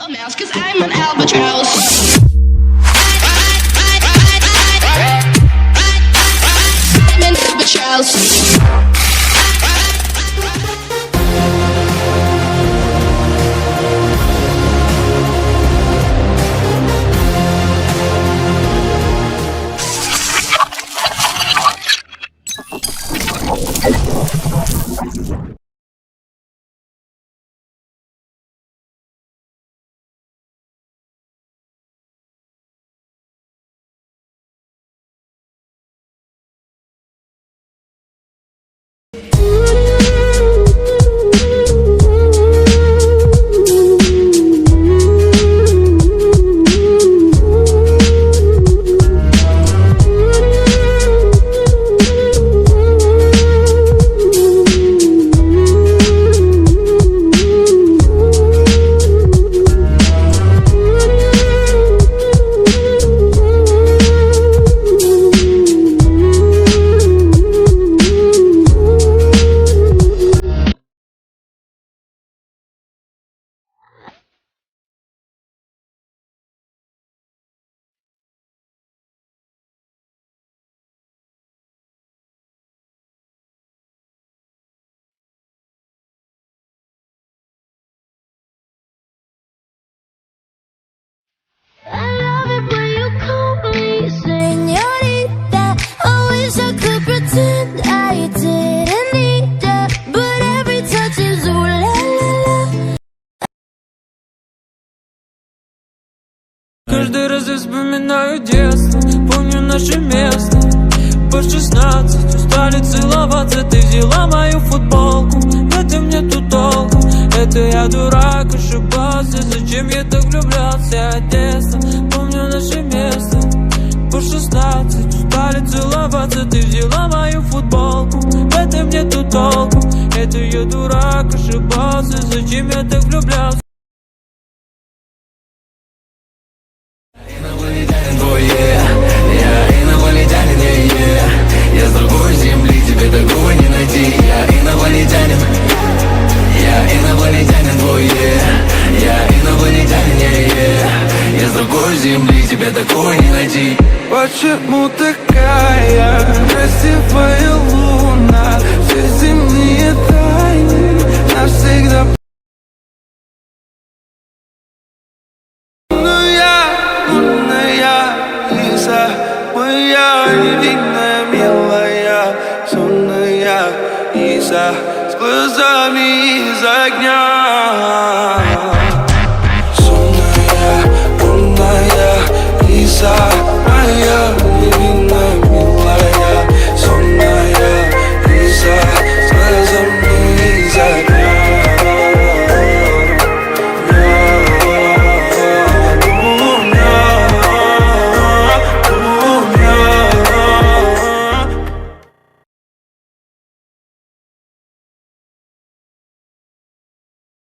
a mouse, 'cause I'm an albatross. I'm an albatross. Каждый раз я вспоминаю детство, помню наше место. По 16 устали целоваться, ты взяла мою футболку. Это мне тут толку, это я дурак, ошибался. Зачем я так влюблялся от детства, помню наше место. По 16 устали целоваться, ты взяла мою футболку. Это мне тут толку, это я дурак, ошибался. Зачем я так влюблялся. Я инопланетянин, я с другой земли, тебе такого не найти. Я инопланетянин, твой, я инопланетянин, я с другой земли, тебе такого не найти. Почему такая красивая луна? Все земные тайны навсегда